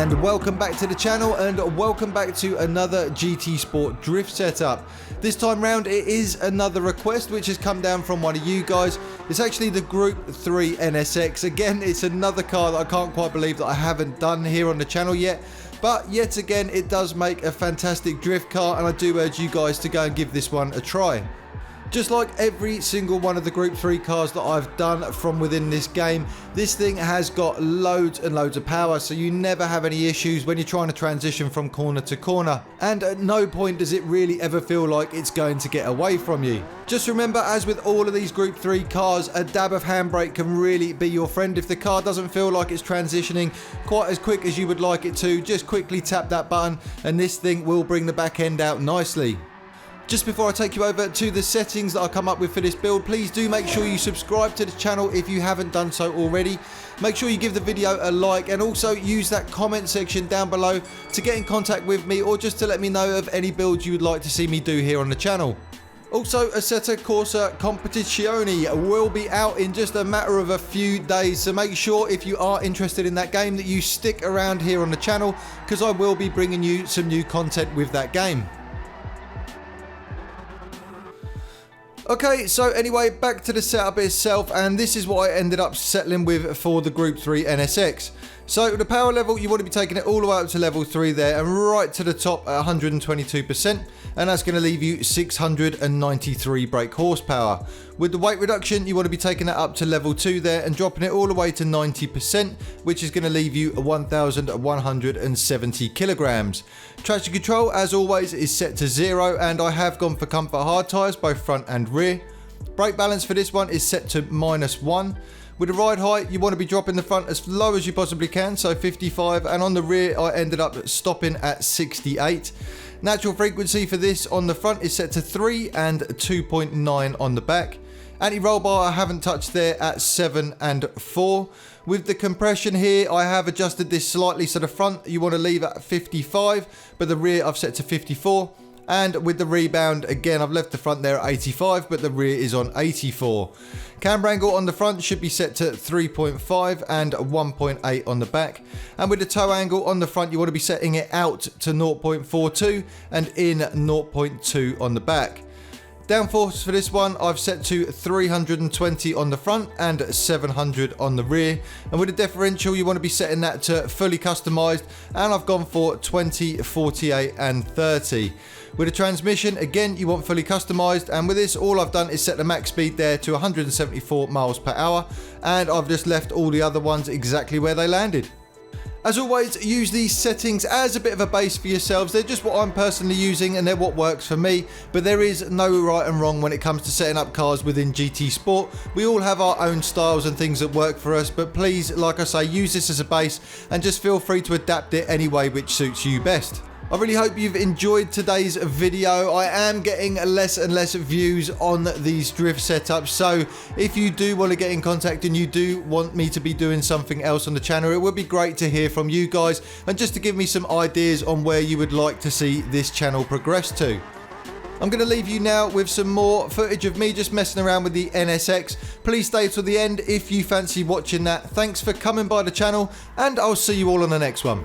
And welcome back to the channel, and welcome back to another GT Sport drift setup. This time round it is another request which has come down from one of you guys. It's actually the Gr.3 NSX. Again, it's another car that I can't quite believe that I haven't done here on the channel yet. But yet again, it does make a fantastic drift car, and I do urge you guys to go and give this one a try. Just like every single one of the Gr.3 cars that I've done from within this game, this thing has got loads and loads of power, so you never have any issues when you're trying to transition from corner to corner. And at no point does it really ever feel like it's going to get away from you. Just remember, as with all of these Gr.3 cars, a dab of handbrake can really be your friend. If the car doesn't feel like it's transitioning quite as quick as you would like it to, just quickly tap that button and this thing will bring the back end out nicely. Just before I take you over to the settings that I come up with for this build, please do make sure you subscribe to the channel if you haven't done so already. Make sure you give the video a like, and also use that comment section down below to get in contact with me, or just to let me know of any builds you would like to see me do here on the channel. Also, Assetto Corsa Competizione will be out in just a matter of a few days, so make sure if you are interested in that game that you stick around here on the channel, because I will be bringing you some new content with that game. Okay, so anyway, back to the setup itself, and this is what I ended up settling with for the Gr.3 NSX. So the power level, you want to be taking it all the way up to level 3 there, and right to the top at 122%, and that's going to leave you 693 brake horsepower. With the weight reduction, you want to be taking that up to level 2 there and dropping it all the way to 90%, which is going to leave you 1,170 kilograms. Traction control, as always, is set to 0, and I have gone for comfort hard tyres, both front and rear. Brake balance for this one is set to -1. With the ride height, you want to be dropping the front as low as you possibly can, so 55, and on the rear I ended up stopping at 68. Natural frequency for this on the front is set to 3 and 2.9 on the back. Anti-roll bar I haven't touched there at 7 and 4. With the compression here, I have adjusted this slightly, so the front you want to leave at 55, but the rear I've set to 54. And with the rebound, again, I've left the front there at 85, but the rear is on 84. Camber angle on the front should be set to 3.5 and 1.8 on the back. And with the toe angle on the front, you want to be setting it out to 0.42 and in 0.2 on the back. Downforce for this one, I've set to 320 on the front and 700 on the rear. And with the differential, you want to be setting that to fully customized, and I've gone for 20, 48 and 30. With the transmission, again, you want fully customized, and with this, all I've done is set the max speed there to 174 miles per hour, and I've just left all the other ones exactly where they landed. As always, use these settings as a bit of a base for yourselves. They're just what I'm personally using, and they're what works for me, but there is no right and wrong when it comes to setting up cars within GT Sport. We all have our own styles and things that work for us, but please, like I say, use this as a base and just feel free to adapt it any way which suits you best. I really hope you've enjoyed today's video. I am getting less and less views on these drift setups, so if you do want to get in contact and you do want me to be doing something else on the channel, it would be great to hear from you guys, and just to give me some ideas on where you would like to see this channel progress to. I'm going to leave you now with some more footage of me just messing around with the NSX. Please stay till the end if you fancy watching that. Thanks for coming by the channel, and I'll see you all on the next one.